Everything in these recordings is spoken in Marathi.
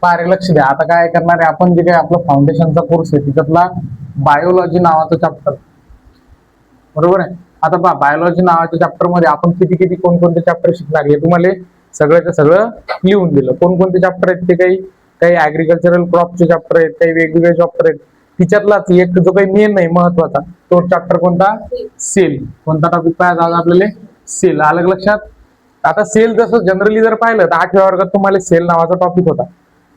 पारे लक्ष द्या. आता काय करणार आहे आपण, जे काही आपला फाउंडेशनचा कोर्स आहे त्याच्यातला बायोलॉजी नावाचा चॅप्टर, बरोबर आहे. आता पहा, बायोलॉजी नावाच्या चॅप्टर मध्ये आपण किती किती कोणकोणते चॅप्टर शिकणार हे तुम्हाला सगळ्याचं सगळं लिहून दिलं. कोणकोणते चॅप्टर आहेत ते, काही काही ऍग्रिकल्चरल क्रॉपचे चॅप्टर आहेत, काही वेगवेगळे चॅप्टर आहेत. तिच्यातलाच एक जो काही मेन नाही महत्वाचा तो चॅप्टर कोणता, सेल. कोणता टॉपिक पाहायचा आज आपल्याला, सेल. आलं लक्षात. आता सेल जसं जनरली जर पाहिलं तर 8व्या वर्गात तुम्हाला सेल नावाचा टॉपिक होता,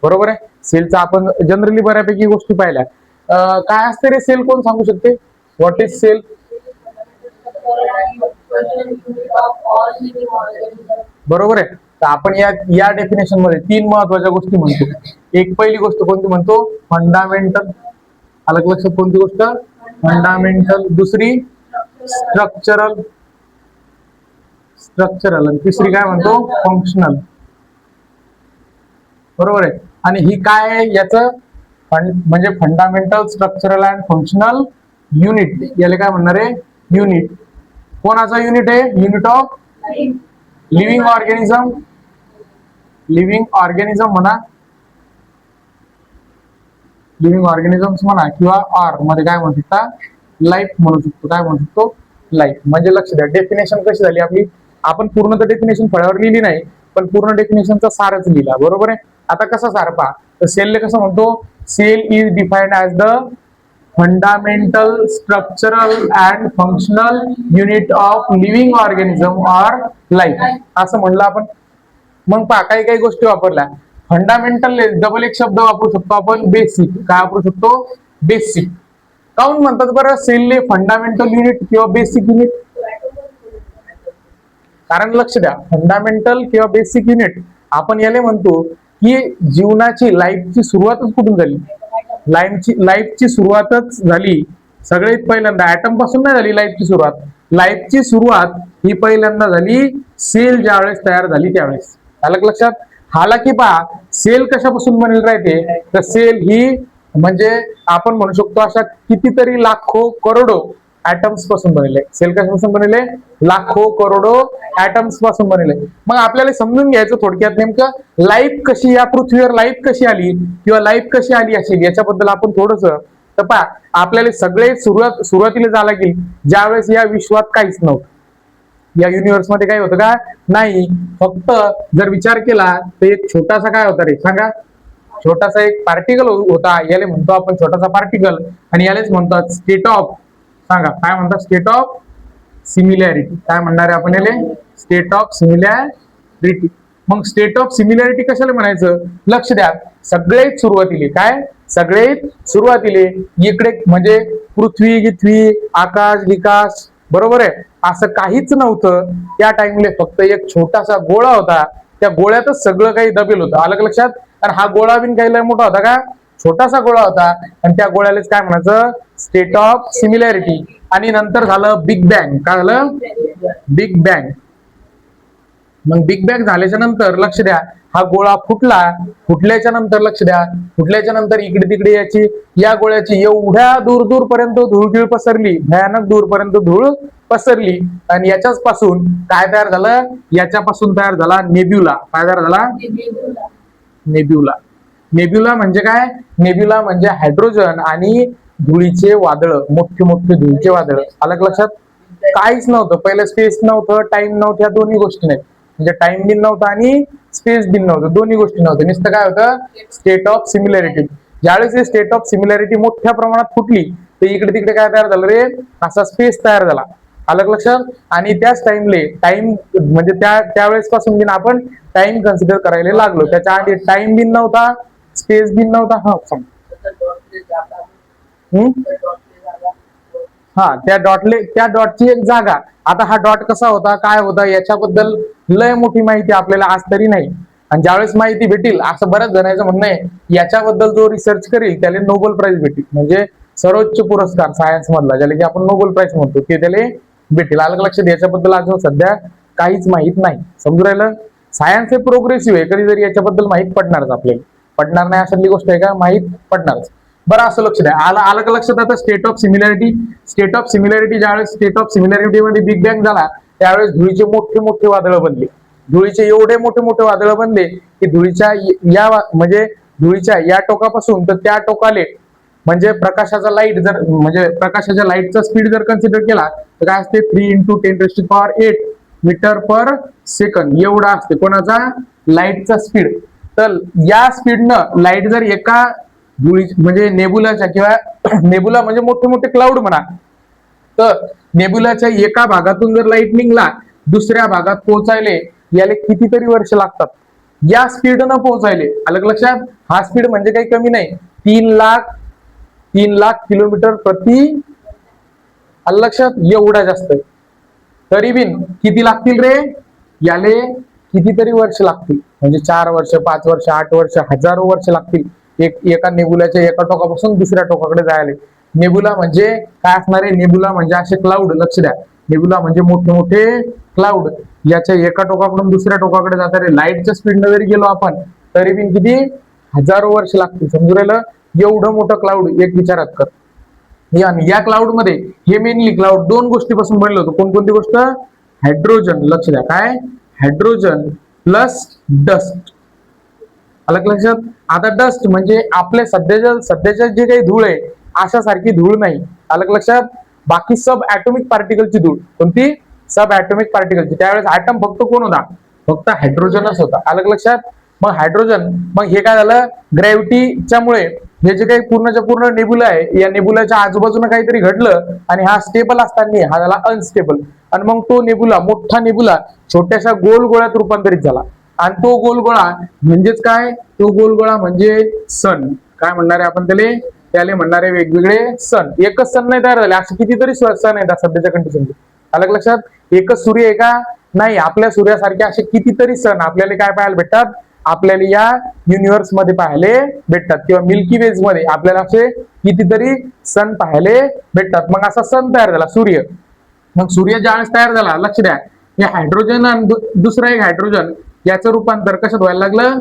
बरोबर आहे. सेलचा आपण जनरली बऱ्यापैकी गोष्टी पाहिल्या. काय असते रे सेल, कोण सांगू शकते? What is cell? बरोबर आहे. तर आपण या डेफिनेशन मध्ये 3 महत्वाच्या गोष्टी म्हणतो. एक पहिली गोष्ट कोणती म्हणतो, फंडामेंटल. अलग लक्षात, कोणती गोष्ट, फंडामेंटल. दुसरी स्ट्रक्चरल, आणि तिसरी काय म्हणतो, फंक्शनल. बरोबर आहे. आणि ही काय आहे, याचं म्हणजे fundamental, structural and functional unit, याला काय म्हणणार आहे, युनिट. कोणाचा युनिट आहे? Unit of living organism. Living organism म्हणा, लिव्हिंग ऑर्गॅनिझम्स म्हणा, किंवा आर मध्ये काय म्हणू शकता, लाईफ म्हणू शकतो. काय म्हणू शकतो, लाईफ. म्हणजे लक्ष द्या, डेफिनेशन कशी झाली आपली. आपण पूर्ण तर डेफिनेशन फळ्यावर लिहिली नाही, पण पूर्ण डेफिनेशनचा सारच लिहिला, बरोबर आहे. आता कसा सार पहा, तर सेलने कसं म्हणतो, cell is defined as the fundamental, structural and functional unit of living organism or life, असं म्हणलं आपण. मग पहा, काही काही गोष्टी वापरल्या. फंडामेंटल डबल एक शब्द वापरू शकतो आपण, बेसिक. काय वापरू शकतो, बेसिक. काऊन म्हणतात बरं सेलने फंडामेंटल युनिट किंवा बेसिक युनिट? कारण लक्ष द्या, फंडामेंटल किंवा बेसिक युनिट आपण याला म्हणतो की जीवनाची, लाईफची सुरुवातच कुठून झाली. लाईफची सुरुवातच झाली सगळ्यात पहिल्यांदा ऍटम पासून नाही झाली लाईफची सुरुवात. लाईफची सुरुवात ही पहिल्यांदा झाली सेल ज्यावेळेस तयार झाली त्यावेळेस. आलं लक्षात. हालाकी पहा, सेल कशापासून बनेल राहते, तर सेल ही म्हणजे आपण म्हणू शकतो अशा कितीतरी लाखो करोडो ऍटम्स पासून बनले. सेल कशापासून बनले, लाखो करोडो ऍटम्स पासून बनले. मग आपल्याला समजून घ्यायचं थोडक्यात नेमकं लाईफ कशी, या पृथ्वीवर लाईफ कशी आली किंवा लाईफ कशी आली असेल याच्याबद्दल आपण थोडस. तर पहा, आपल्याला सगळे सुरुवातीला जावं लागेल ज्यावेळेस या विश्वात काहीच नव्हतं. या युनिव्हर्स मध्ये काय होतं का नाही. फक्त जर विचार केला तर एक छोटासा काय होता रे, सांगा. छोटासा एक पार्टिकल होता, याला म्हणतो आपण छोटासा पार्टिकल, आणि यालाच म्हणतात स्टेट ऑफ, सांगा काय म्हणतात, स्टेट ऑफ सिमिलॅरिटी. काय म्हणणार आहे आपण याला, स्टेट ऑफ सिमिलॅरिटी. मग स्टेट ऑफ सिमिलॅरिटी कशाला म्हणायचं, लक्ष द्या. सगळ्यात सुरुवातीला काय, सगळ्यात सुरुवातीला इकडे म्हणजे पृथ्वी गिथ्वी, आकाश विकास, बरोबर आहे, असं काहीच नव्हतं. त्या टाइमला फक्त एक छोटासा गोळा होता, त्या गोळ्यातच सगळं काही दबेल होतं. अलग लक्षात. आणि हा गोळा बिन काही लय मोठा होता का, छोटासा गोळा होता. आणि त्या गोळ्यालाच काय म्हणायचं, स्टेट ऑफ सिमिलॅरिटी. आणि नंतर झालं बिग बँग. काय झालं, बिग बँग. मग बिग बँग झाल्याच्या नंतर लक्ष द्या, हा गोळा फुटला. फुटल्याच्या नंतर लक्ष द्या, फुटल्याच्या नंतर इकडे तिकडे या गोळ्याची एवढ्या दूर दूर पर्यंत धूळ पसरली, भयानक दूर पर्यंत धूळ पसरली. आणि याच्याच पासून काय तयार झालं, याच्यापासून तयार झाला नेब्युला. काय तयार झाला, नेब्युला. नेब्युला म्हणजे काय, नेब्युला म्हणजे हायड्रोजन आणि धुळीचे वादळ, मोठे मोठे धुळीचे वादळ. अलग लक्षात. काहीच नव्हतं पहिलं, स्पेस नव्हतं, टाइम नव्हतं, या दोन्ही गोष्टी नाही. म्हणजे टाइम बिन नव्हता आणि स्पेस बिन नव्हतं, दोन्ही गोष्टी नव्हत्या. नुसतं काय होतं, स्टेट ऑफ सिमिलॅरिटी. ज्यावेळेस स्टेट ऑफ सिमिलॅरिटी मोठ्या प्रमाणात फुटली तर इकडे तिकडे काय तयार झालं रे, असा स्पेस तयार झाला. अलग लक्षात. आणि त्याच टाइम म्हणजे त्यावेळेस पासून बिन आपण टाइम कन्सिडर करायला लागलो. त्याच्या आधी टाइम बिन नव्हता, स्पेस बिन नव्हता. त्या डॉटची एक जागा. आता हा डॉट कसा होता, काय होता, याच्याबद्दल लय मोठी माहिती आपल्याला आज तरी नाही. आणि ज्यावेळेस माहिती भेटेल, असं बऱ्याच जणांचं म्हणणं आहे, याच्याबद्दल जो रिसर्च करेल त्याला नोबेल प्राइज भेटेल. म्हणजे सर्वोच्च पुरस्कार सायन्स मधला, ज्याला की आपण नोबेल प्राइज म्हणतो, ते त्याला भेटेल. अलग लक्षात. याच्याबद्दल अजून सध्या काहीच माहित नाही. समजून राहिलं. सायन्स हे प्रोग्रेसिव्ह आहे, कधीतरी याच्याबद्दल माहित पडणारच आपल्याला. पडणार नाही अशातली गोष्ट आहे का, माहित पडणारच. बरं, असं लक्ष द्या. अलग लक्षात. आता state of similarity. State of similarity, ज्यावेळेस स्टेट ऑफ सिमिलॅरिटी मध्ये बिग बँग झाला त्यावेळेस धुळीचे मोठे मोठे वादळ बनले. धुळीचे एवढे मोठे मोठे वादळ बनले की धुळीच्या या म्हणजे धुळीच्या या टोकापासून तर त्या टोकाले म्हणजे प्रकाशाचा लाईट जर म्हणजे प्रकाशाच्या लाईटचा स्पीड जर कन्सिडर केला तर काय असते 3 × 10⁸ मीटर पर सेकंद एवढा असते कोणाचा लाईटचा स्पीड. तर या स्पीडनं लाईट जर एका धुळी म्हणजे नेबुलाच्या किंवा नेबुला म्हणजे मोठे मोठे क्लाउड म्हणा, तर नेबुलाच्या एका भागातून जर लाईट निघला दुसऱ्या भागात पोहोचायले याला कितीतरी वर्ष लागतात या स्पीडनं पोहोचायले. अलग लक्षात, हा स्पीड म्हणजे काही कमी नाही, 3 लाख किलोमीटर प्रति. अलग लक्षात, एवढा जास्त. तरी बिन किती लागतील रे याले, कितीतरी वर्ष लागतील, म्हणजे 4 वर्ष 5 वर्ष 8 वर्ष हजारो वर्ष लागतील एका नेबुलाच्या एका टोकापासून दुसऱ्या टोकाकडे जायला. नेबुला म्हणजे काय असणार आहे, नेबुला म्हणजे असे क्लाउड. लक्ष द्या, नेबुला म्हणजे मोठे मोठे क्लाउड, याच्या एका टोकाकडून दुसऱ्या टोकाकडे जातात. लाईटच्या स्पीडनं जरी गेलो आपण तरी बिन किती हजारो वर्ष लागतील. समजू राहिलं, एवढं मोठं क्लाउड एक विचारात कर. या क्लाउड मध्ये हे मेनली क्लाउड 2 गोष्टीपासून बनलं होतं. कोणकोणती गोष्ट, हायड्रोजन. लक्ष द्या, काय हायड्रोजन प्लस डस्ट. अलग लक्षात. आता डस्ट म्हणजे आपल्या सध्याच्या जे काही धूळ आहे अशा सारखी धूळ नाही. अलग लक्षात, बाकी सब ऍटॉमिक पार्टिकलची धूळ. कोणती, सब ऍटॉमिक पार्टिकलची. त्यावेळेस ऍटम फक्त कोण होता, फक्त हायड्रोजनच होता. अलग लक्षात. मग हायड्रोजन, मग हे काय झालं, ग्रॅव्हिटीच्या मुळे हे जे काही पूर्णच्या पूर्ण नेबुला आहे या नेबुलाच्या आजूबाजूला काहीतरी घडलं आणि हा स्टेबल असताना हा झाला अनस्टेबल. आणि मग तो नेबुला, मोठा नेबुला छोट्याशा गोल गोळ्यात रूपांतरित झाला. आणि तो गोल गोळा म्हणजेच काय, तो गोल गोळा म्हणजे सन. काय म्हणणार आहे आपण त्याला म्हणणार आहे वेगवेगळे सन. एकच सन नाही तयार झाले, असे कितीतरी सन आहेत सध्याच्या कंडिशन. अलग लक्षात, एकच सूर्य आहे का, नाही. आपल्या सूर्यासारखे असे कितीतरी सन आपल्याला काय पाहायला भेटतात, आपल्याला या युनिव्हर्स मध्ये पाहायला भेटतात, किंवा मिल्की वेज मध्ये आपल्याला असे कितीतरी सन पाहायला भेटतात. मग असा सन तयार झाला सूर्य. मग सूर्य ज्यावेळेस तयार झाला, लक्ष द्या, हे हायड्रोजन आणि दुसरा एक हायड्रोजन याचं रूपांतर कशात व्हायला लागलं,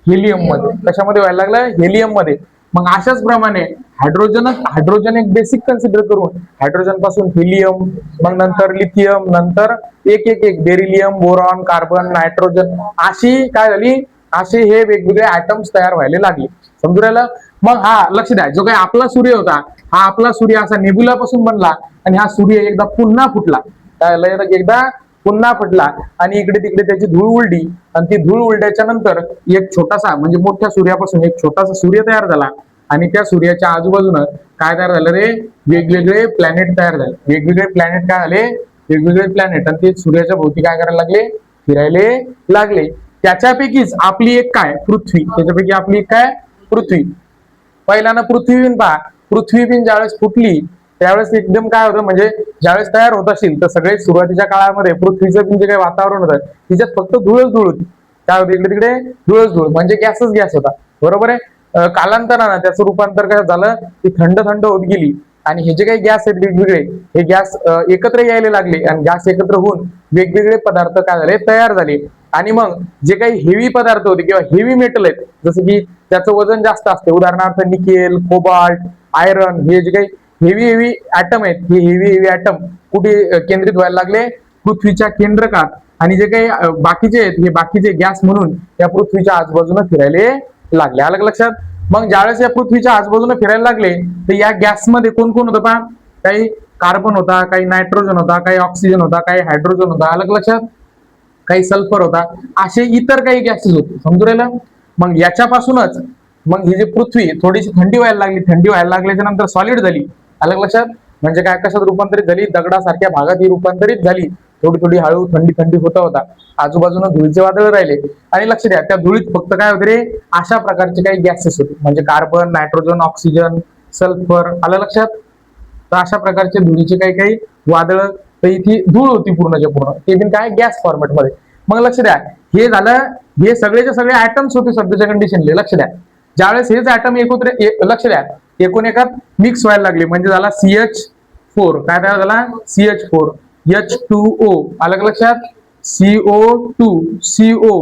हेलियम मध्ये. कशामध्ये व्हायला लागलं, हेलियम मध्ये. मग अशाच प्रमाणे हायड्रोजन एक बेसिक कन्सिडर करून हायड्रोजन पासून हेलियम, मग नंतर लिथियम, नंतर एक बेरिलियम, बोरॉन, कार्बन, नायट्रोजन, अशी काय झाली, असे हे वेगवेगळे ऍटम्स तयार व्हायला लागले. समजू राहिलं. मग हा लक्ष द्या, जो काही आपला सूर्य होता, हा आपला सूर्य असा नेबुला पासून बनला आणि हा सूर्य एकदा पुन्हा फुटला. एकदा पुन्हा फुटला आणि इकडे तिकडे त्याची धूळ उडली. आणि ती धूळ उडल्याच्या नंतर एक छोटासा म्हणजे मोठ्या सूर्यापासून एक छोटासा सूर्य तयार झाला. आणि त्या सूर्याच्या आजूबाजूनं काय तयार झालं रे, वेगवेगळे प्लॅनेट तयार झाले. वेगवेगळे प्लॅनेट काय झाले, वेगवेगळे प्लॅनेट. आणि ते सूर्याच्या भोवती काय करायला लागले, फिरायला लागले. त्याच्यापैकीच आपली एक काय, पृथ्वी. त्याच्यापैकी आपली एक काय, पृथ्वी. पहिल्यानं पृथ्वी बिन पहा, पृथ्वी बिन ज्यावेळेस फुटली त्यावेळेस एकदम काय होतं, म्हणजे ज्यावेळेस तयार होत असेल तर सगळे सुरुवातीच्या काळामध्ये पृथ्वीचं जे काही वातावरण होतं तिच्यात फक्त धूळच धूळ होती. काय होती, इकडे तिकडे धूळच धूळ, म्हणजे गॅसच गॅस होता. बरोबर आहे. कालांतरानं त्याचं रूपांतर काय झालं, ती थंड थंड होत गेली. आणि हे जे काही गॅस आहेत वेगवेगळे, हे गॅस एकत्र यायला लागले आणि गॅस एकत्र होऊन वेगवेगळे पदार्थ काय झाले, तयार झाले. आणि मग जे काही हेवी पदार्थ होते किंवा हेवी मेटल आहेत, जसं की त्याचं वजन जास्त असते, उदाहरणार्थ निकेल, कोबाल्ट, आयरन, हे जे काही हेवी ऍटम आहेत, हे हेवी ऍटम कुठे केंद्रित व्हायला लागले, पृथ्वीच्या केंद्रकात. आणि जे काही बाकीचे आहेत हे बाकीचे गॅस म्हणून या पृथ्वीच्या आजूबाजूला फिरायला लागले. अलग लक्षात. मग ज्यावेळेस या पृथ्वीच्या आजूबाजूला फिरायला लागले तर या गॅसमध्ये कोण कोण होतं पहा, काही कार्बन होता, काही नायट्रोजन होता, काही ऑक्सिजन होता, काही हायड्रोजन होता. अलग लक्षात. काही सल्फर होता, असे इतर काही गॅसेस होते. समजू राहिलं. मग याच्यापासूनच मग ही जी पृथ्वी थोडीशी थंडी व्हायला लागली. थंडी व्हायला लागल्याच्या नंतर सॉलिड झाली. अलग लक्षात. म्हणजे काय, कशात रूपांतरित झाली, दगडासारख्या भागात ही रूपांतरित झाली. थोडी थोडी हळू थंडी होता. आजूबाजूला धुळीचे वादळ राहिले. आणि लक्ष द्या, त्या धुळीत फक्त काय होते रे, अशा प्रकारचे काही गॅसेस होते, म्हणजे कार्बन, नायट्रोजन, ऑक्सिजन, सल्फर. आलं लक्षात. तर अशा प्रकारचे धुळीचे काही वादळ, तर इथे धूळ होती पूर्णच्या पूर्ण, ते बिन काय गॅस फॉर्मॅट मध्ये. मग लक्ष द्या, हे झालं, हे सगळेचे सगळे ऍटम्स होते सध्याच्या कंडिशनले. लक्ष द्या, ज्यावेळेस हेच ऍटम एकत्र लक्ष द्या एकूण एकात मिक्स व्हायला लागले, म्हणजे झाला CH4. काय तयार झाला, CH4, H2O. अलग लक्षात. CO2, CO.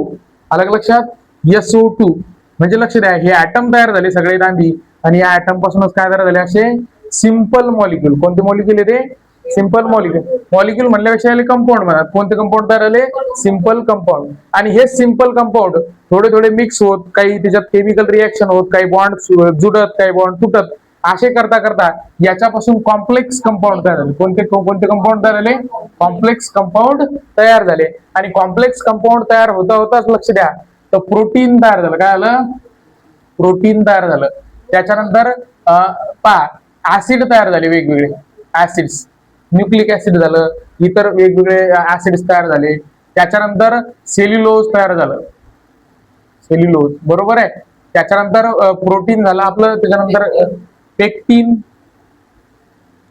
अलग लक्षात. SO2. म्हणजे लक्ष द्या, हे ऍटम तयार झाले सगळे आधी. आणि या ऍटम पासूनच काय तयार झाले, असे सिंपल मॉलिक्यूल. कोणते मॉलिक्यूल येते, सिंपल मॉलिक्युल. मॉलिक्युल म्हणल्यापेक्षा याला कंपाऊंड म्हणतात. कोणते कंपाऊंड तयार झाले? Simple compound. आणि हे सिंपल कंपाऊंड थोडे थोडे मिक्स होत, काही त्याच्यात केमिकल रिएक्शन होत, काही बॉन्ड जुडत, काही बॉन्ड तुटत, असे करता करता याच्यापासून कॉम्प्लेक्स कंपाऊंड तयार झाले. कोणते कोणते कंपाऊंड तयार झाले? कॉम्प्लेक्स कंपाऊंड तयार झाले. आणि कॉम्प्लेक्स कंपाऊंड तयार होता होताच लक्ष द्या, तर प्रोटीन तयार झालं. काय झालं? प्रोटीन तयार झालं. त्याच्यानंतर पहा, ऍसिड तयार झाले, वेगवेगळे ऍसिड्स, न्यूक्लिक ऍसिड झालं, इतर वेगवेगळे ऍसिड्स तयार झाले. त्याच्यानंतर सेल्युलोज तयार झालं, सेल्युलोज, बरोबर आहे. त्याच्यानंतर प्रोटीन झालं आपलं. त्याच्यानंतर पेक्टिन,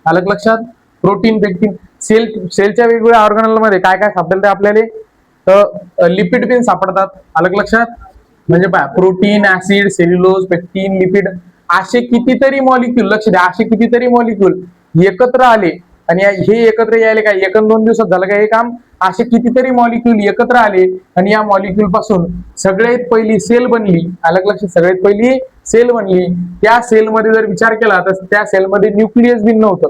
आलं का लक्षात? Protein, pectin. सेलच्या वेगवेगळ्या ऑर्गनल मध्ये काय काय सापडतं आपल्याला? लिपिड बिन सापडतात, आलं का लक्षात? म्हणजे पहा, protein, acid, cellulose, pectin, lipid, असे कितीतरी मॉलिक्यूल, लक्ष द्या, असे कितीतरी मॉलिक्यूल एकत्र आले. आणि हे एकत्र यायला काय 1-2 दिवसात झालं काय हे काम? असे कितीतरी मॉलिक्यूल एकत्र आले आणि या मॉलिक्यूल पासून सगळ्यात पहिली सेल बनली, आलं का लक्षात? सगळ्यात पहिली सेल बनली. त्या सेलमध्ये जर विचार केला तर त्या सेलमध्ये न्यूक्लियस बिन नव्हतं.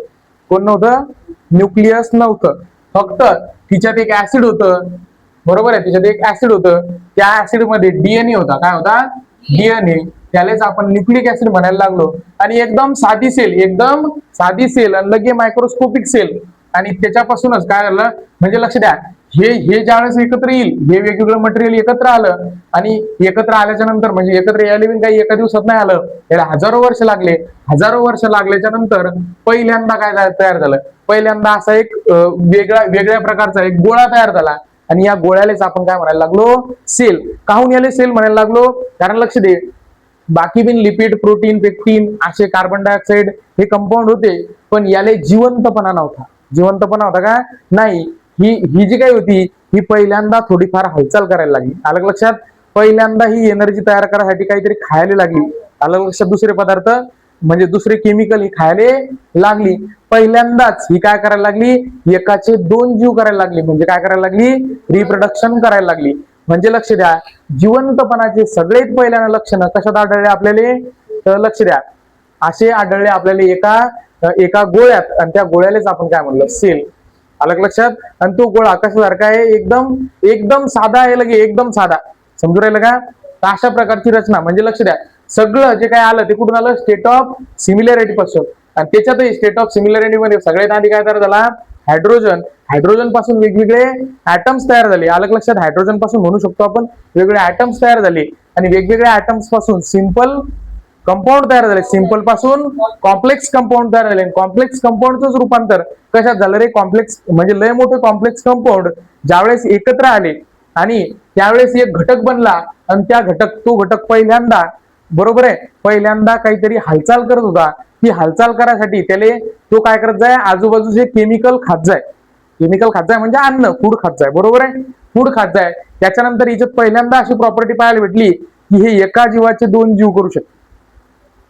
कोण नव्हतं? न्यूक्लियस नव्हतं. फक्त तिच्यात एक ऍसिड होतं, बरोबर आहे. त्याच्यात एक ऍसिड होतं. त्या ऍसिड मध्ये डीएनए होता. काय होता? डीएनए. त्यालाच आपण न्यूक्लिक ऍसिड म्हणायला लागलो. आणि एकदम साधी सेल, एकदम साधी सेल, आणि लगे मायक्रोस्कोपिक सेल, आणि त्याच्यापासूनच काय झालं? म्हणजे लक्ष द्या, हे ज्यावेळेस एकत्र येईल, हे वेगवेगळं मटेरियल एकत्र आलं, आणि एकत्र आल्याच्या नंतर म्हणजे एकत्र यायला पण काही एका दिवसात नाही आलं, याला हजारो वर्ष लागले. हजारो वर्ष लागल्याच्या नंतर पहिल्यांदा काय तयार झालं? पहिल्यांदा असा एक वेगळ्या प्रकारचा एक गोळा तयार झाला. आणि या गोळ्यालाच आपण काय म्हणायला लागलो? सेल. काहून याला सेल म्हणायला लागलो? कारण लक्ष दे, बाकी बिन लिपिड, प्रोटीन, पेक्टिन असे कार्बन डायऑक्साइड हे कंपाऊंड होते, पण याला जिवंतपणा नव्हता. जिवंतपणा होता का? नाही. ही जी काही होती, ही पहिल्यांदा थोडीफार हालचाल करायला लागली, आलं का लक्षात? पहिल्यांदा ही एनर्जी तयार करायसाठी काहीतरी खायला लागली, आलं का लक्षात? दुसरे पदार्थ म्हणजे दुसरे केमिकल ही खायला लागली. पहिल्यांदाच ही काय करायला लागली? एकाचे 2 जीव करायला लागली. म्हणजे काय करायला लागली? रिप्रोडक्शन करायला लागली. म्हणजे लक्ष द्या, जिवंतपणाचे सगळेच पहिल्यांदा लक्षणं कशात आढळले आपल्याला? तर लक्ष द्या, असे आढळले आपल्याला एका गोळ्यात, आणि त्या गोळ्यालाच आपण काय म्हणलं? सेल, आलं का लक्षात? आणि तो गोळा कशासारखा आहे? एकदम एकदम साधा आहे, लगे एकदम साधा. समजू राहिलं का? तर अशा प्रकारची रचना. म्हणजे लक्ष द्या, सगळं जे काय आलं ते कुठून आलं? स्टेट ऑफ सिमिलॅरिटी पासून. आणि त्याच्यातही स्टेट ऑफ सिमिलॅरिटी मध्ये सगळ्यात आधी काय तयार झाला? हायड्रोजन. हायड्रोजन पासून वेगवेगळे ऍटम्स तयार झाले, आलं का लक्षात? हायड्रोजन पासून म्हणू शकतो आपण वेगवेगळे ऍटम्स तयार झाले. आणि वेगवेगळ्या ऍटम्स पासून सिंपल कंपाऊंड तयार झाले. सिंपल पासून कॉम्प्लेक्स कंपाऊंड तयार झाले. कॉम्प्लेक्स कंपाऊंडच रूपांतर कशात झालं रे? कॉम्प्लेक्स म्हणजे लय मोठे कॉम्प्लेक्स कंपाऊंड ज्यावेळेस एकत्र आले आणि त्यावेळेस एक घटक बनला, आणि तो घटक पहिल्यांदा, बरोबर आहे, पहिल्यांदा काहीतरी हालचाल करत होता. ती हालचाल करायसाठी त्याला तो काय करत जाय? आजूबाजूचे केमिकल खात जाय. केमिकल खात जाय म्हणजे अन्न, फूड खात जाय, बरोबर आहे. फूड खात जाय. त्याच्यानंतर याच्यात पहिल्यांदा अशी प्रॉपर्टी पाहायला भेटली की हे एका जीवाचे 2 जीव करू शकते.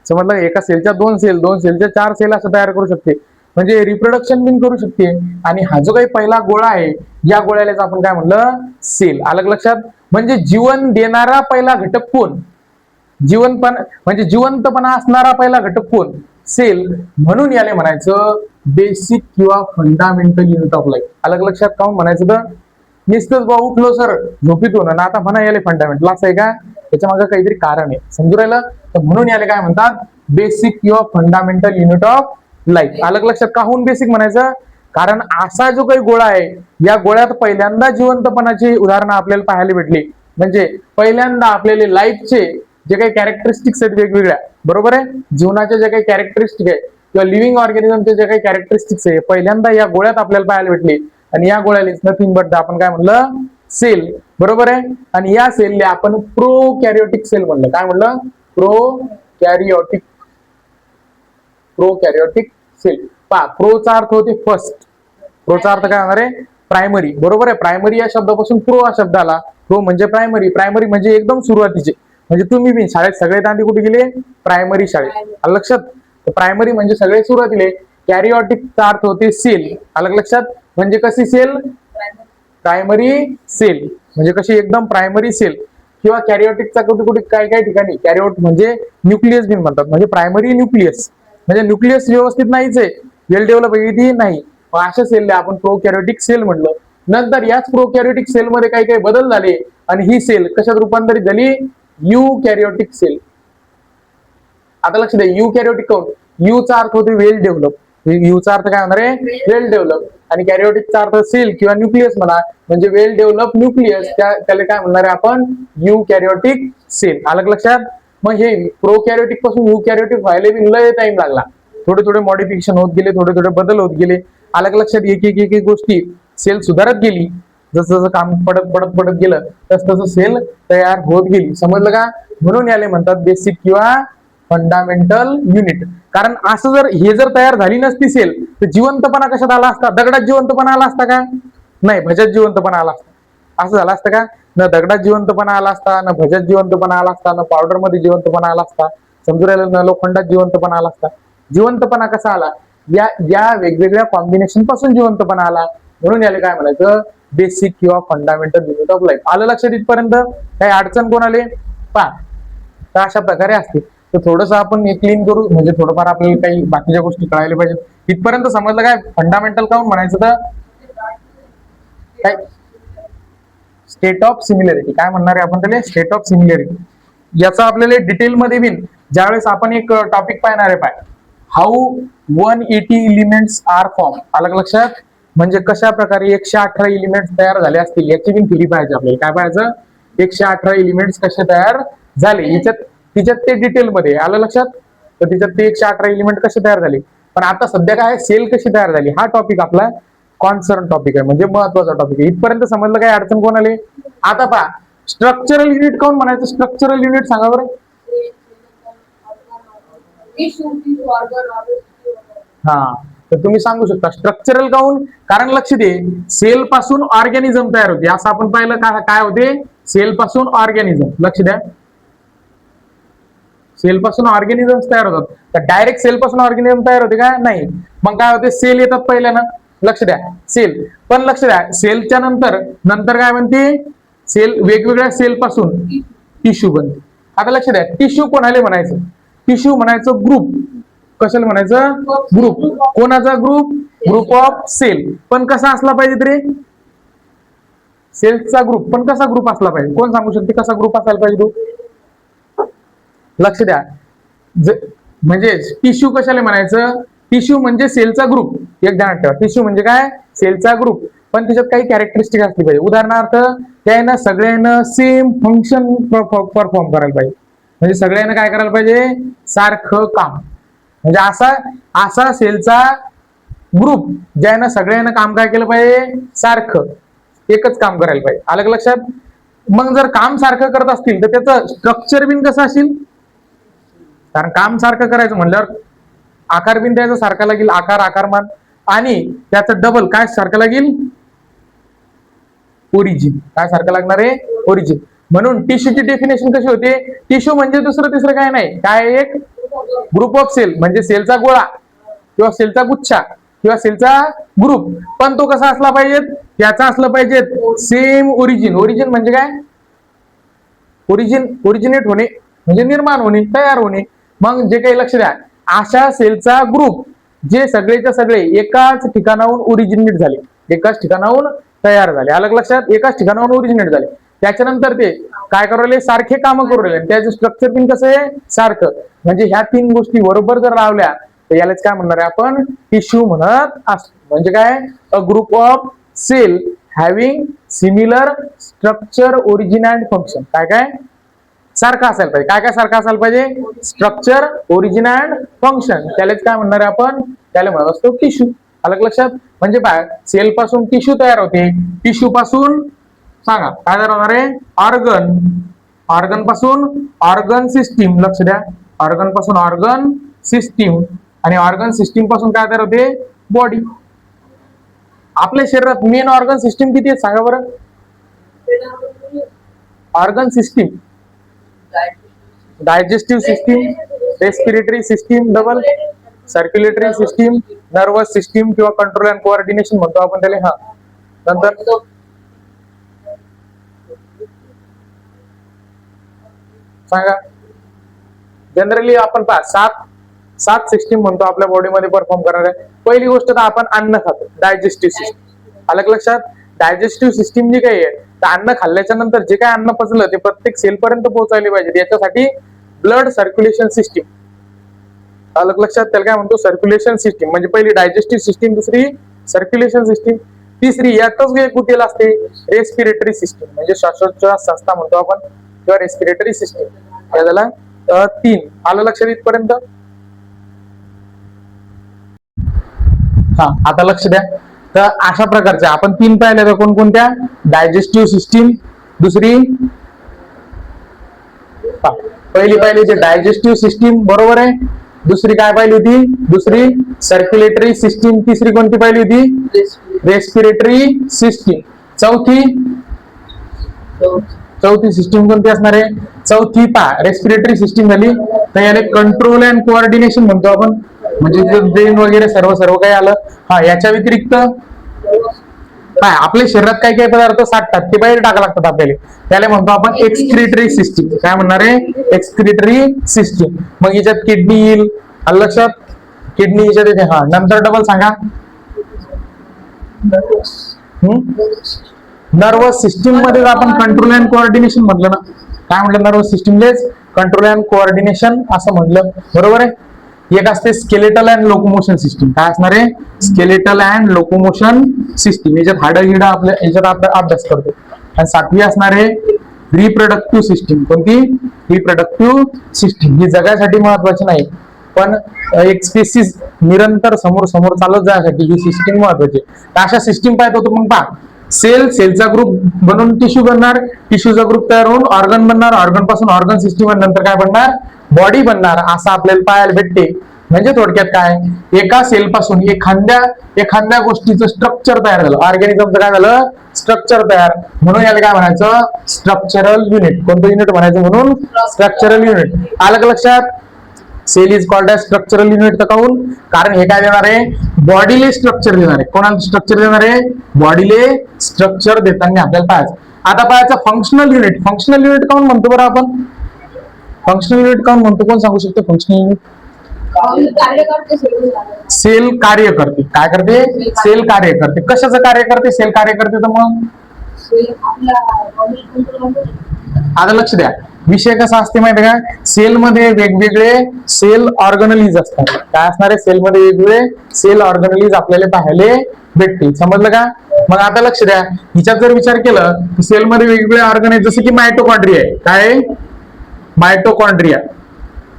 समजलं? एका सेलच्या 2 सेल, 2 सेलच्या 4 सेल असं तयार करू शकते. म्हणजे रिप्रोडक्शन बिन करू शकते. आणि हा जो काही पहिला गोळा आहे, या गोळ्यालाच आपण काय म्हणलं? सेल, आलं का लक्षात? म्हणजे जीवन देणारा पहिला घटक कोण? म्हणजे जिवंतपणा असणारा पहिला घटक कोण? सेल. म्हणून याला म्हणायचं बेसिक किंवा फंडामेंटल युनिट ऑफ लाईफ, आलं का लक्षात? काऊन म्हणायचं? तर नुसतंच बा उठलो सर झोपीतून आणि आता म्हणा याला फंडामेंटल, असं आहे का? त्याच्या मागे काहीतरी कारण आहे, समजू राहिलं? तर म्हणून याला काय म्हणतात? बेसिक किंवा फंडामेंटल युनिट ऑफ लाईफ, आलं का लक्षात? काहून बेसिक म्हणायचं? कारण असा जो काही गोळा आहे, या गोळ्यात पहिल्यांदा जिवंतपणाची उदाहरणं आपल्याला पाहायला भेटली. म्हणजे पहिल्यांदा आपल्याला लाईफचे जे काही कॅरेक्टरिस्टिक्स आहेत वेगवेगळ्या, बरोबर आहे, जीवनाच्या जे काही कॅरेक्टरिस्टिक आहे किंवा लिव्हिंग ऑर्गॅनिझमचे जे काही कॅरेक्टरिस्टिक्स आहे, पहिल्यांदा या गोळ्यात आपल्याला पाहायला भेटली. आणि या गोळ्याला नथिंग बट आपण काय म्हणलं? सेल, बरोबर आहे. आणि या सेलला आपण प्रोकॅरियोटिक सेल म्हणलं. काय म्हणलं? प्रोकॅरियोटिक सेल. पहा, प्रोचा अर्थ होते फर्स्ट. प्रोचा अर्थ काय होणार आहे? प्रायमरी, बरोबर आहे. प्रायमरी या शब्दापासून प्रो हा शब्द आला. प्रो म्हणजे प्रायमरी. प्रायमरी म्हणजे एकदम सुरुवातीचे. म्हणजे तुम्ही बी शाळेत सगळ्यात आधी कुठे गेले? प्रायमरी शाळेत, आलं लक्षात? प्रायमरी म्हणजे सगळे सुरुवातीले. कॅरिओटिकचा अर्थ होते सेल, आलं लक्षात? म्हणजे कशी सेल? Primary sale. म्हणजे कशी? एकदम प्रायमरी सेल. किंवा कॅरिओटिकचा कुठे काय काय ठिकाणी कॅरिओट म्हणजे न्यूक्लियस बिन म्हणतात. म्हणजे प्रायमरी न्यूक्लियस म्हणजे न्यूक्लियस व्यवस्थित नाहीच आहे, वेल डेव्हलप आहे ती नाही. मग अशा सेलला आपण प्रोकॅरियोटिक सेल म्हणलं. नंतर याच प्रोकॅरियोटिक सेलमध्ये काही काही बदल झाले आणि ही सेल कशात रूपांतरित झाली? युकॅरियोटिक सेल. आता लक्ष द्या, युकॅरियोटिक कोण? चा अर्थ होतो वेल डेव्हलप. चा अर्थ काय होणार आहे? वेल डेव्हलप. आणि कॅरियोटिकचा अर्थ सेल किंवा न्यूक्लियस म्हणा, म्हणजे वेल डेव्हलप न्यूक्लियस, त्याला काय म्हणणार आहे आपण? युकॅरियोटिक सेल. आलं लक्षात? मग हे प्रोकॅरियोटिक पासून युकॅरियोटिक व्हायला बी लय टाइम लागला. थोडे थोडे मॉडिफिकेशन होत गेले, थोडे थोडे बदल होत गेले. आलं लक्षात? एक एक एक एक गोष्टी सेल सुधारत गेली. जसं जसं काम पडत गेलं तसं तसं सेल तयार होत गेली. समजलं का? म्हणून याले म्हणतात बेसिक किंवा फंडामेंटल युनिट. कारण असं जर हे जर तयार झाली नसती सेल, तर जिवंतपणा कशात आला असता? दगडात जिवंतपणा आला असता का? नाही, भज्यात जिवंतपणा आला असता. असं झालं असतं का? न दगडात जिवंतपणा आला असता, न भज्यात जिवंतपणा आला असता, न पावडर मध्ये जिवंतपणा आला असता, समजून राहिलं, न लोखंडात जिवंतपणा आला असता. जिवंतपणा कसा आला? या वेगवेगळ्या कॉम्बिनेशन पासून जिवंतपणा आला. म्हणून याला काय म्हणायचं? बेसिक किंवा फंडामेंटल युनिट ऑफ लाईफ. आलं लक्षात इथपर्यंत? काही अडचण कोण आले? पहा, तर अशा प्रकारे असते. तर थोडस आपण क्लीन करू, म्हणजे थोडंफार आपल्याला काही बाकीच्या गोष्टी कळायला पाहिजेत. इथपर्यंत समजलं काय? फंडामेंटल काऊन म्हणायचं? तर काय? State of similarity. काय म्हणणार आहे आपण त्याला? State of similarity. याचा आपल्याला डिटेलमध्ये बिन ज्यावेळेस आपण एक टॉपिक पाहणार आहे, पाय हाऊ 180 एलिमेंट्स आर फॉर्म. आलं लक्षात? म्हणजे कशा प्रकारे 118 एलिमेंट्स तयार झाले असतील याची बिन थिअरी पाहिजे आपल्याला. काय पाहायचं? 118 एलिमेंट्स कसे तयार झाले तिच्यात ते डिटेलमध्ये. आलं लक्षात? तर तिच्यात ते 118 एलिमेंट कसे तयार झाले. पण आता सध्या काय? सेल कशी तयार झाली, हा टॉपिक आपला कॉन्सर्न टॉपिक आहे, म्हणजे महत्वाचा टॉपिक आहे. इथपर्यंत समजलं? काय अडचण कोण आली? आता पहा, स्ट्रक्चरल युनिट काऊन म्हणायचं? स्ट्रक्चरल युनिट सांगा बरं. हा, तर तुम्ही सांगू शकता स्ट्रक्चरल काऊन? कारण लक्ष दे, सेल पासून ऑर्गॅनिझम तयार होते. असं आपण पाहिलं का? काय होते? सेल पासून ऑर्गॅनिझम. लक्ष द्या, सेल पासून ऑर्गॅनिझम तयार होतात. तर डायरेक्ट सेल पासून ऑर्गॅनिझम तयार होते का? नाही. मग काय होते? सेल येतात पहिल्यानं. लक्ष द्या, सेल. पण लक्ष द्या, सेलच्या नंतर काय म्हणते? सेल वेगवेगळ्या सेल पासून टिश्यू बनते. आता लक्ष द्या, टिश्यू कोणाला म्हणायचं? टिश्यू म्हणायचं ग्रुप. कशाला म्हणायचं? ग्रुप. कोणाचा ग्रुप? Group of sale. पण कसा असला पाहिजे तरी? सेल्सचा ग्रुप. पण कसा ग्रुप असला पाहिजे? कोण सांगू शकते कसा ग्रुप असायला पाहिजे तो? लक्ष द्या, म्हणजे टिश्यू कशाला म्हणायचं? टिश्यू म्हणजे सेलचा ग्रुप. एक ध्यानात ठेवा, टिश्यू म्हणजे काय? सेलचा ग्रुप. पण त्याच्यात काही कॅरेक्टरिस्टिक असली पाहिजे. उदाहरणार्थ, त्यानं सगळ्यांना सेम फंक्शन परफॉर्म करायला पाहिजे. म्हणजे सगळ्यांना काय करायला पाहिजे? सारखं काम. म्हणजे असा सेलचा ग्रुप ज्यानं सगळ्यांना काम काय केलं पाहिजे? सारखं एकच काम करायला पाहिजे. आलं लक्षात? मग जर काम सारखं करत असतील तर त्याचं स्ट्रक्चर बिन कसं असेल? कारण काम सारखं करायचं म्हणल्यावर आकार बिन त्याचा सारखा लागेल, आकारमान. आणि त्याचं डबल काय सारखं लागेल? ओरिजिन. काय सारखं लागणार आहे? ओरिजिन. म्हणून टिश्यूची डेफिनेशन कशी होते? टिश्यू म्हणजे दुसरं तिसरं काय नाही, काय? एक ग्रुप ऑफ सेल. म्हणजे सेलचा गोळा किंवा सेलचा गुच्छा किंवा सेलचा ग्रुप. पण तो कसा असला पाहिजे? त्याचा असलं पाहिजे सेम ओरिजिन. ओरिजिन म्हणजे काय? ओरिजिनेट होणे, म्हणजे निर्माण होणे, तयार होणे. मग जे काही लक्ष द्या, अशा सेलचा ग्रुप जे सगळेच्या सगळे एकाच ठिकाणाहून ओरिजिनेट झाले, एकाच ठिकाणाहून तयार झाले. अलग लक्षात? एकाच ठिकाणाहून ओरिजिनेट झाले. त्याच्यानंतर ते काय करू राहिले? सारखे काम करू राहिले. त्याचं स्ट्रक्चर पण कसं आहे? सारखं. म्हणजे ह्या तीन गोष्टी बरोबर जर लावल्या तर यालाच काय म्हणणार आहे आपण? टिश्यू म्हणत असतो. म्हणजे काय? A group of cell having similar structure, origin and function. काय काय सारखं असायला पाहिजे? काय काय सारखं असायला पाहिजे? Structure, origin and function. त्यालाच काय म्हणणार आहे आपण? त्याला म्हणत असतो टिश्यू. अलग लक्षात? म्हणजे काय? सेल पासून टिश्यू तयार होते. टिश्यू पासून सांगा काय तयार होणार आहे? ऑर्गन. ऑर्गन पासून ऑर्गन सिस्टीम. लक्ष द्या, ऑर्गन पासून ऑर्गन सिस्टीम. आणि ऑर्गन सिस्टीम पासून काय तयार होते? बॉडी. आपल्या शरीरात मेन ऑर्गन सिस्टीम किती आहे सांगा बरं? Organ system: digestive system, respiratory system, double circulatory system, nervous system किंवा कंट्रोल अँड कोऑर्डिनेशन म्हणतो आपण त्याला. हा, नंतर सांगा. जनरली आपण सात सिस्टीम म्हणतो आपल्या बॉडीमध्ये परफॉर्म करणारे. पहिली गोष्ट तर आपण अन्न खातो, डायजेस्टिव्ह सिस्टीम. अलग लक्षात, डायजेस्टिव्ह सिस्टीम जी काही आहे, तर अन्न खाल्ल्याच्या नंतर जे काय अन्न पचलं ते प्रत्येक सेल पर्यंत पोहोचायला पाहिजे. याच्यासाठी ब्लड सर्क्युलेशन सिस्टीम. अलग लक्षात, त्याला काय म्हणतो, सर्क्युलेशन सिस्टीम. म्हणजे पहिली डायजेस्टिव्ह सिस्टीम, दुसरी सर्क्युलेशन सिस्टीम, तिसरी यातच कुठेला असते रेस्पिरेटरी सिस्टीम, म्हणजे श्वासोच्छ्वास संस्था म्हणतो आपण, किंवा रेस्पिरेटरी सिस्टीम. त्याला 3. आलं लक्षात इथपर्यंत? हा, आता लक्ष द्या. तर अशा प्रकारच्या आपण 3 पाहिल्या, तर कोणकोणत्या? डायजेस्टिव्ह सिस्टीम, दुसरी पहिली पाहिली होती डायजेस्टिव्ह सिस्टीम, बरोबर आहे. दुसरी काय पाहिली होती? दुसरी सर्क्युलेटरी सिस्टीम. तिसरी कोणती पाहिली होती? Respiratory system. चौथी सिस्टीम कोणती असणार आहे? चौथी रेस्पिरेटरी सिस्टीम झाली. तर याला कंट्रोल अँड कोऑर्डिनेशन म्हणतो आपण, म्हणजे ब्रेन वगैरे सर्व काही आलं. हा, याच्या व्यतिरिक्त आपल्या शरीरात काही काही पदार्थ साठतात, ते बाहेर टाका लागतात आपल्याला, त्याला म्हणतो आपण एक्सक्रिटरी सिस्टीम. काय म्हणणार आहे? Excretory system. मग याच्यात किडनी येईल, लक्षात, किडनी याच्यात येते. हा, नंतर डबल सांगा. नर्वस सिस्टीम मध्ये आपण कंट्रोल अँड कोऑर्डिनेशन म्हटलं ना. काय म्हटलं? नर्वस सिस्टीमलेच कंट्रोल अँड कोऑर्डिनेशन असं म्हटलं, बरोबर आहे. एक असते स्केलेटल अँड लोकोमोशन सिस्टीम. काय असणार आहे? Skeletal and locomotion system. याच्यात हाडं गिडं आपल्या याच्यात आपण अभ्यास करतो. आणि 7वी असणार आहे रिप्रोडक्टिव्ह सिस्टीम. कोणती? Reproductive system. ही जगासाठी महत्वाची नाही, पण एक स्पेसिस निरंतर समोर चालत जाण्यासाठी ही सिस्टीम महत्वाची. अशा सिस्टीम पाहत होतो. मग सेलचा ग्रुप बनवून टिश्यू बनणार, टिश्यूचा ग्रुप तयार होऊन ऑर्गन बनणार, ऑर्गन पासून ऑर्गन सिस्टीम, नंतर काय बनणार? बॉडी बनणार. असं आपल्याला पाहायला भेटते. म्हणजे थोडक्यात काय, एका सेल पासून एखाद्या गोष्टीचं स्ट्रक्चर तयार झालं, ऑर्गॅनिझमचं काय झालं? स्ट्रक्चर तयार. म्हणून याला काय म्हणायचं? Structural unit. कोणतं युनिट म्हणायचं? म्हणून स्ट्रक्चरल युनिट. आलं का लक्षात? Cell is called as structural unit. तर काहून? कारण हे काय देणार आहे? बॉडीले स्ट्रक्चर देणार आहे. कोणाला स्ट्रक्चर देणार आहे? बॉडीले स्ट्रक्चर देताना आपल्याला पाहायचं. आता पाहायचं फंक्शनल युनिट. फंक्शनल युनिट काहून म्हणतो बरं आपण? फंक्शनल युनिट काहून म्हणतो? कोण सांगू शकतो फंक्शनल युनिट? सेल कार्य करते. काय करते? सेल कार्य करते. कशाचं कार्य करते? सेल कार्य करते. तर मग आता लक्ष द्या, विषय कसा असते माहिती आहे का? सेलमध्ये वेगवेगळे सेल ऑर्गनलीज असतात. काय असणार आहे? सेलमध्ये वेगवेगळे सेल ऑर्गनलीज आपल्याला पाहायला भेटतील. समजलं का? मग आता लक्ष द्या, हिच्यात जर विचार केलं की सेलमध्ये वेगवेगळे ऑर्गन की मायटोकॉन्ड्रिया आहे. काय? मायटोकॉन्ड्रिया.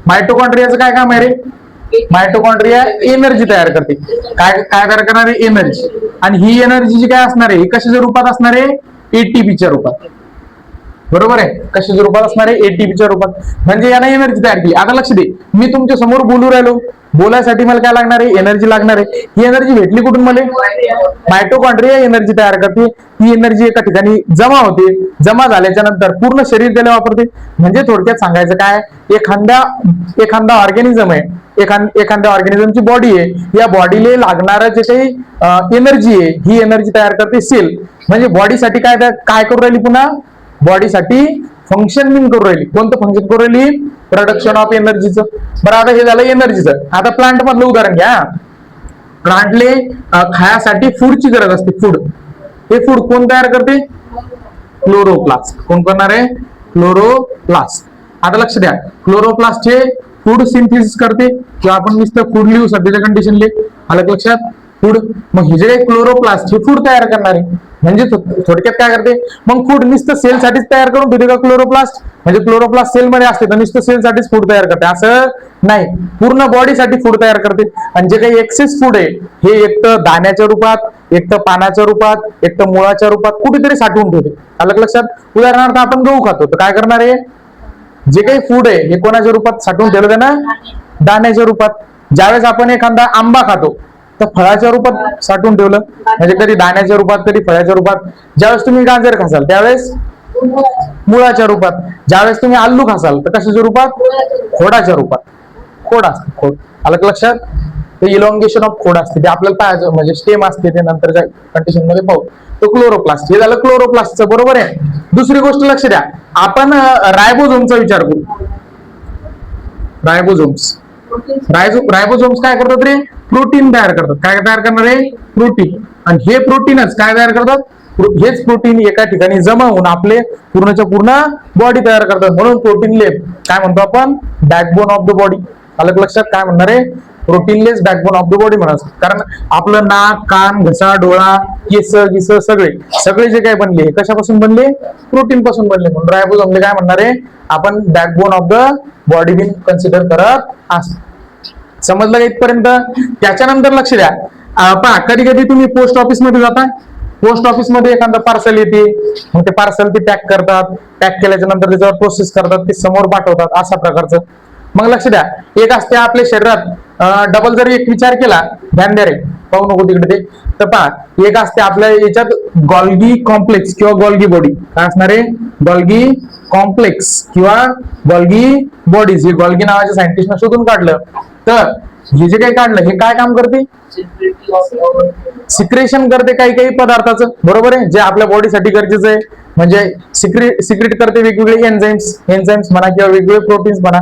मायटोकॉन्ड्रियाचं काय काम आहे रे? मायटोकॉन्ड्रिया एनर्जी तयार करते. काय तयार करणार आहे? एनर्जी. आणि ही एनर्जी जी काय असणार आहे, कशाच्या रूपात असणार आहे? एटीपीच्या रूपात. बरोबर आहे? कशाच्या रूपात असणार आहे? एटीपीच्या रूपात. म्हणजे याने एनर्जी तयार केली. आता लक्ष दे, मी तुमच्या समोर बोलू राहिलो, बोलायसाठी मला काय लागणार आहे? एनर्जी लागणार आहे. ही एनर्जी भेटली कुठून मला? मायटोकॉन्ड्रिया एनर्जी तयार करते. ही एनर्जी एका ठिकाणी जमा होते. जमा झाल्याच्या नंतर पूर्ण शरीर त्याला वापरते. म्हणजे थोडक्यात सांगायचं काय, एखादा ऑर्गॅनिझम आहे, एखाद्या ऑर्गॅनिझमची बॉडी आहे, या बॉडीला लागणारं जे काही एनर्जी आहे, ही एनर्जी तयार करते सेल. म्हणजे बॉडीसाठी काय करू राहिली? पुन्हा बॉडीसाठी फंक्शनिंग करू राहिली. कोणतं फंक्शन करू राहिली? प्रोडक्शन ऑफ एनर्जीचं. बरं, आता हे झालं एनर्जीचं. आता प्लांट मधलं उदाहरण घ्या. प्लांटले खायासाठी फूडची गरज असते. फूड, हे फूड कोण तयार करते? क्लोरोप्लास्ट. कोण करणार आहे? क्लोरोप्लास्ट. आता लक्ष द्या, क्लोरोप्लास्ट हे फूड सिंथेसिस करते, किंवा आपण नुसतं फूड लिहू सध्याच्या कंडिशनले. आलं लक्षात? फूड. मग हे जे क्लोरोप्लास्ट हे फूड तयार करणार आहे. म्हणजे थोडक्यात काय करते? मग फूड नुसतं सेलसाठीच तयार करून ठेवते का क्लोरोप्लास्ट? म्हणजे क्लोरोप्लास्ट सेलमध्ये असते तर नुसतं सेलसाठीच फूड तयार करते असं नाही, पूर्ण बॉडीसाठी फूड तयार करते. आणि जे काही एक्सेस फूड आहे, हे एक तर दाण्याच्या रूपात, एक तर पानाच्या रूपात, एक तर मुळाच्या रूपात कुठेतरी साठवून ठेवते. आलं लक्षात? उदाहरणार्थ आपण गहू खातो, तर काय करणार आहे? जे काही फूड आहे हे कोणाच्या रूपात साठवून ठेवलं आहे ना? दाण्याच्या रूपात. ज्यावेळेस आपण एखादा आंबा खातो तर फळाच्या रूपात साठवून ठेवलं, म्हणजे कधी दाण्याच्या रूपात, कधी फळाच्या रूपात. ज्यावेळेस तुम्ही गाजर खासाल त्यावेळेस मुळाच्या रूपात. ज्यावेळेस तुम्ही आलू खासाल तर कशाच्या रूपात? खोडाच्या रूपात. खोड असते, खोड. आलं लक्षात? ते इलॉंगेशन ऑफ खोड असते, ते आपल्याला पाहायचं, म्हणजे स्टेम असते, ते नंतरच्या कंडिशन मध्ये पाहू. तो क्लोरोप्लास्ट. हे झालं क्लोरोप्लास्टचं, बरोबर आहे. दुसरी गोष्ट लक्ष द्या, आपण रायबोझोमचा विचार करू. रायबोझोम्स. रायबोसोम्स काय करतात रे? प्रोटीन तयार करतात. काय तयार करणार आहे? प्रोटीन. आणि हे प्रोटीनच काय तयार करतात? हेच प्रोटीन एका ठिकाणी जमा होऊन आपले पूर्णच्या पूर्ण बॉडी तयार करतात. म्हणून प्रोटीनलेस काय म्हणतो आपण? Backbone of the body. अलग लक्षात काय म्हणणार आहे? प्रोटीनलेस बॅकबोन ऑफ द बॉडी म्हणायचं. कारण आपलं नाक, कान, घसा, डोळा, केस, गिस सगळे जे काय बनले हे कशापासून बनले? प्रोटीन पासून बनले. म्हणून रायबोसोमले काय म्हणणार आहे? आपण backbone of the body been consider करत असतो. समजलं का इथपर्यंत? त्याच्यानंतर लक्ष द्या. पहा, कधी कधी तुम्ही पोस्ट ऑफिस मध्ये जाता. पोस्ट ऑफिस मध्ये एखादं पार्सल येते, मग ते पार्सल ते पॅक करतात. पॅक केल्याच्या नंतर त्याच्यावर प्रोसेस करतात, ते समोर पाठवतात. अशा प्रकारचं. मग लक्ष द्या, एक असते आपल्या शरीरात डबल जरी एक विचार केला, ध्यान द्या रे, पाहू नको तिकडे ते. तर पहा, एक असते आपल्या याच्यात गॉल्गी कॉम्प्लेक्स किंवा गॉल्गी बॉडी. काय असणार आहे? गॉल्गी कॉम्प्लेक्स किंवा गॉल्गी बॉडीज. हे गॉल्गी नावाच्या सायंटिस्टने शोधून काढलं. तर हे जे काही काढलं हे काय काम करते? सिक्रेशन करते काही काही पदार्थाचं, बरोबर आहे, जे आपल्या बॉडीसाठी गरजेचं आहे. म्हणजे सिक्रेट करते वेगवेगळे एन्झाइम्स म्हणा किंवा वेगवेगळे प्रोटीन्स म्हणा,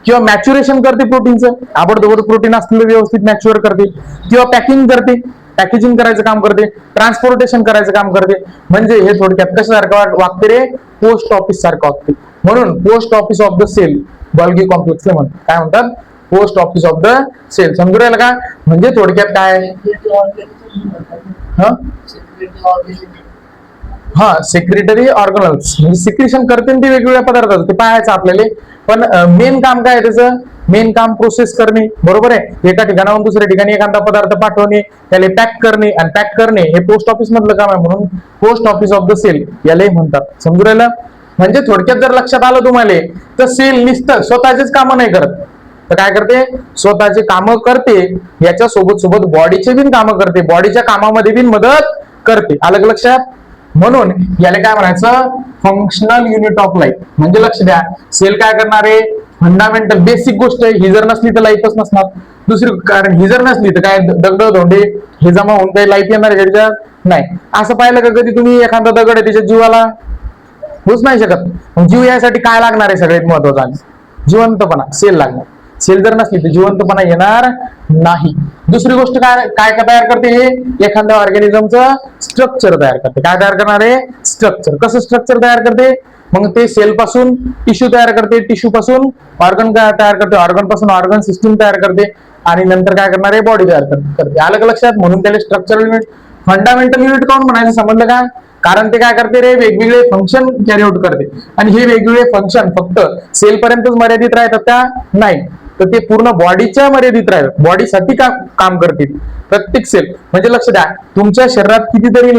किंवा मॅच्युरेशन करते प्रोटीनचं. आबडधोबड प्रोटीन असलेलं व्यवस्थित मॅच्युअर करते, किंवा पॅकिंग करते, पॅकेजिंग करायचं काम करते, ट्रान्सपोर्टेशन करायचं काम करते. म्हणजे हे थोडक्यात कशासारखं वागते रे? पोस्ट ऑफिस सारखं वागते. म्हणून post office of the cell Golgi कॉम्प्लेक्सला म्हणतात. काय म्हणतात? Post office of the cell. समजून राहिलं का? म्हणजे थोडक्यात काय? सेक्रेटरी ऑर्गनल्स म्हणजे सिक्रेशन करते ते वेगवेगळ्या पदार्थाचं, ते पाहायचं आपल्याला. पण मेन काम काय आहे त्याचं? मेन काम प्रोसेस करणे, बरोबर आहे. एका ठिकाणाहून दुसऱ्या ठिकाणी एखादा पदार्थ पाठवणे, त्याला पॅक करणे, आणि पॅक करणे हे पोस्ट ऑफिस मधलं काम आहे. म्हणून post office of the cell यालाही म्हणतात. समजून राहिलं? म्हणजे थोडक्यात जर लक्षात आलं तुम्हाला, तर सेल नुसतं स्वतःचेच कामं नाही करत, तर काय करते? स्वतःचे कामं करते, याच्या सोबत सोबत बॉडीचे बिन कामं करते, बॉडीच्या कामामध्ये बिन मदत करते. अलग लक्षात? म्हणून याला काय म्हणायचं? Functional unit of life. म्हणजे लक्ष द्या, सेल काय करणार आहे? फंडामेंटल बेसिक गोष्ट आहे. ही जर नसली तर लाईफच नसणार. दुसरी, कारण ही जर नसली तर काय दगड धोंडे हे जमा होऊन काही लाईफ येणार आहे त्याच्यात? नाही. असं पाहिलं का कधी तुम्ही? एखादा दगड आहे त्याच्या जीवाला होऊच नाही शकत. जीव यासाठी काय लागणार आहे? सगळ्यात महत्वाचा जिवंतपणा, सेल लागणार. सेल जर नसली तर जिवंतपणा येणार नाही. दुसरी गोष्ट काय काय तयार करते? हे एखाद्या ऑर्गॅनिझमचं स्ट्रक्चर तयार करते. काय तयार करणार आहे? स्ट्रक्चर. कसं स्ट्रक्चर तयार करते? मग ते सेल पासून टिश्यू तयार करते, टिश्यू पासून ऑर्गन तयार करते, ऑर्गन पासून ऑर्गन सिस्टीम तयार करते, आणि नंतर काय करणार आहे? बॉडी तयार करते. अलग लक्षात? म्हणून त्याला स्ट्रक्चरल युनिट, फंडामेंटल युनिट काऊन म्हणायचं? समजलं का? कारण ते काय करते रे? वेगवेगळे फंक्शन कॅरी आउट करते. आणि हे वेगवेगळे फंक्शन फक्त सेल पर्यंतच मर्यादित राहतात का? नाही, तर ते पूर्ण बॉडीच्या मर्यादित राहतात. बॉडीसाठी काम करते प्रत्येक सेल. म्हणजे लक्ष द्या, तुमच्या शरीरात कितीतरी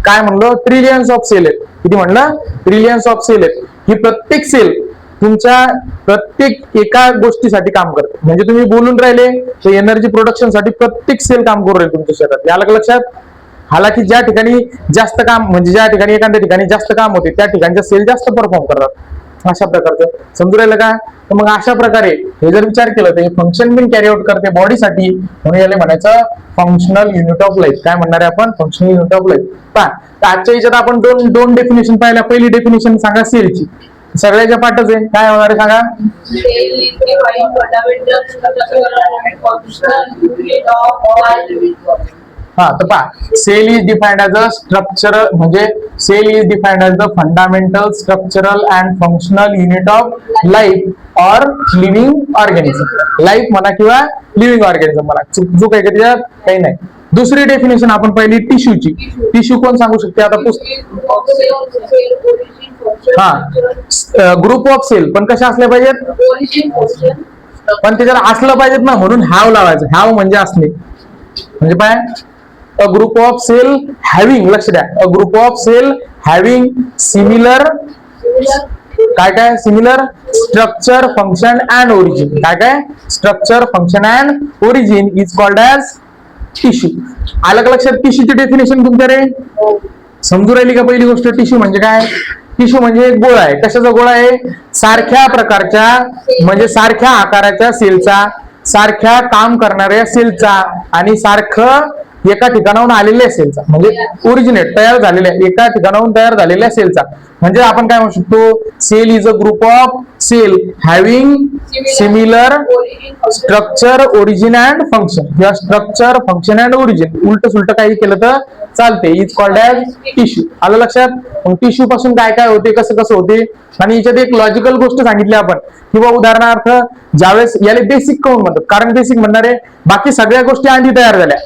काय म्हणलं? ट्रिलियन्स ऑफ सेल आहेत. किती म्हणलं? ट्रिलियन्स ऑफ सेल आहेत. ही प्रत्येक सेल तुमच्या प्रत्येक एका गोष्टीसाठी काम करते. म्हणजे तुम्ही बोलून राहिले तर एनर्जी प्रोडक्शन साठी प्रत्येक सेल काम करू राहील तुमच्या शरीरात. या लक्षात? हालाकी ज्या ठिकाणी जास्त काम, म्हणजे ज्या ठिकाणी एखाद्या ठिकाणी जास्त काम होते त्या ठिकाणच्या सेल जास्त परफॉर्म करतात. अशा प्रकारचं. समजू राहिलं का? तर मग अशा प्रकारे हे जर विचार केलं तर हे फंक्शन बिन कॅरी आउट करते बॉडीसाठी. म्हणून याला म्हणायचं फंक्शनल युनिट ऑफ लाईफ. काय म्हणणार आहे आपण? Functional unit of life. पहा, आजच्या याच्यात आपण दोन डेफिनेशन पाहिल्या. पहिली डेफिनेशन सांगा सेलची. सगळ्याच्या पाठच आहे. काय होणार आहे सांगा? तर पहा, cell is defined as a structural, म्हणजे cell is defined as the fundamental, structural and functional unit of life or living organism. Life म्हणा किंवा लिव्हिंग ऑर्गॅनिझम म्हणा, जो काही त्याच्यात काही नाही. दुसरी डेफिनेशन आपण पहिली टिश्यूची. टिश्यू कोण सांगू शकते? आता ग्रुप ऑफ सेल, पण कशा असल्या पाहिजेत? पण त्याच्याला असलं पाहिजेत ना, म्हणून हॅव लावायचं. हॅव म्हणजे असले. म्हणजे काय? A group of cell having, लक्ष द्या, a group of cell having similar काय similar structure, function and origin. काय structure, function and origin is called as tissue. अलग लक्षात? टिश्यूची डेफिनेशन तुमच्या रे समजू राहिली का? पहिली गोष्ट, टिश्यू म्हणजे काय? टिश्यू म्हणजे एक गोळा आहे. कशाचा गोळा आहे? सारख्या प्रकारच्या, म्हणजे सारख्या आकाराच्या सेलचा, सारख्या काम करणाऱ्या सेलचा, आणि सारखं एका ठिकाणाहून आलेल्या सेलचा, म्हणजे ओरिजिनेट तयार झालेल्या एका ठिकाणाहून तयार झालेल्या सेलचा. म्हणजे आपण काय म्हणू शकतो, cell is a group of cell having similar structure, origin and function. किंवा स्ट्रक्चर, फंक्शन अँड ओरिजिन, उलट सुलट काही केलं तर चालते. Is called as tissue. आलं लक्षात? मग टिश्यू पासून काय काय होते, कसं कसं होते. आणि याच्यात एक लॉजिकल गोष्ट सांगितली आपण, किंवा उदाहरणार्थ ज्यावेळेस याला बेसिक काऊन म्हणतात, कारण बेसिक म्हणणारे बाकी सगळ्या गोष्टी आधी तयार झाल्या,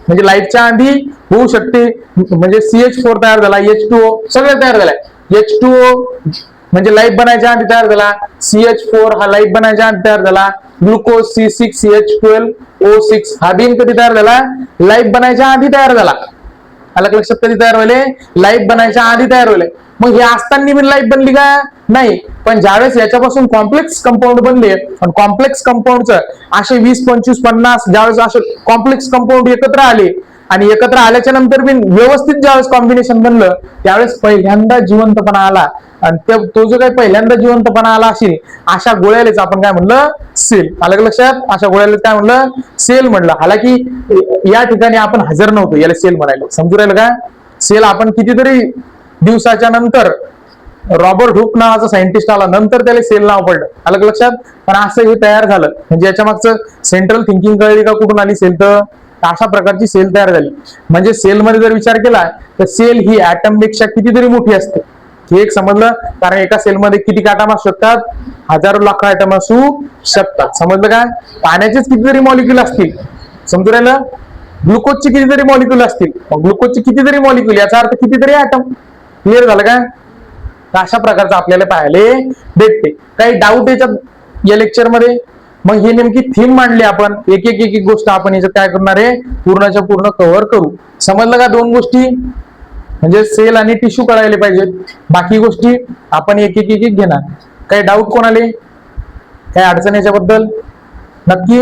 म्हणजे लाईफच्या आधी होऊ शकते. म्हणजे CH4 तयार झाला, H2O सगळ्या तयार झाल्या. H2O म्हणजे लाईफ बनायच्या आधी तयार झाला, CH4 हा लाईफ बनायच्या आधी तयार झाला, ग्लुकोज C6H12O6 हा बिन कधी तयार झाला, लाईफ बनायच्या आधी तयार झाला. अलग लक्षात, कधी तयार व्हायले, लाईफ बनायच्या आधी तयार व्हायले. मग हे असताना बिन लाईफ बनली का, नाही. पण ज्यावेळेस याच्यापासून कॉम्प्लेक्स कंपाऊंड बनले, आणि कॉम्प्लेक्स कंपाऊंडचं असे 20, 25, 50 ज्यावेळेस असे कॉम्प्लेक्स कंपाऊंड एकत्र आले, आणि एकत्र आल्याच्या नंतर बिन व्यवस्थित ज्यावेळेस कॉम्बिनेशन बनलं, त्यावेळेस पहिल्यांदा जिवंतपणा आला. आणि तो जो काही पहिल्यांदा जिवंतपणा आला असेल, अशा गोळ्यालाच आपण काय म्हणलं, सेल. अलग लक्षात, अशा गोळ्याला काय म्हणलं, सेल म्हणलं. हालाकी या ठिकाणी आपण हजर नव्हतो, याला सेल म्हणायला. समजू राहिलं का? सेल आपण कितीतरी दिवसाच्या नंतर, रॉबर्ट हुक नावाचा सायंटिस्ट आला, नंतर त्याला सेल नाव पडलं. अलग लक्षात. पण असं हे तयार झालं, म्हणजे याच्या मागचं सेंट्रल थिंकिंग कळली का, कुठून आली सेल, तर अशा प्रकारची सेल तयार झाली. म्हणजे सेलमध्ये जर विचार केला तर सेल ही ऍटम पेक्षा कितीतरी मोठी असते, हे एक समजलं. कारण एका सेलमध्ये किती ऍटम असू शकतात, हजारो लाख ऍटम असू शकतात. समजलं का? पाण्याचेच कितीतरी मॉलिक्यूल असतील, समजू राहिलं. ग्लुकोजचे कितीतरी मॉलिक्यूल असतील, ग्लुकोजचे कितीतरी मॉलिक्यूल, याचा अर्थ कितीतरी ऍटम. क्लिअर झालं का? तर अशा प्रकारचं आपल्याला पाहायला भेटते. काही डाऊट याच्यात या लेक्चर मध्ये? मग ही नेमकी थीम मांडली आपण, एक एक एक एक गोष्ट आपण याच्यात काय करणार आहे, पूर्णच्या पूर्ण कव्हर करू. समजलं का? दोन गोष्टी म्हणजे सेल आणि टिश्यू कळायला पाहिजेत, बाकी गोष्टी आपण एक एक एक एक घेणार. काही डाऊट कोणाले, काही अडचण याच्याबद्दल? नक्की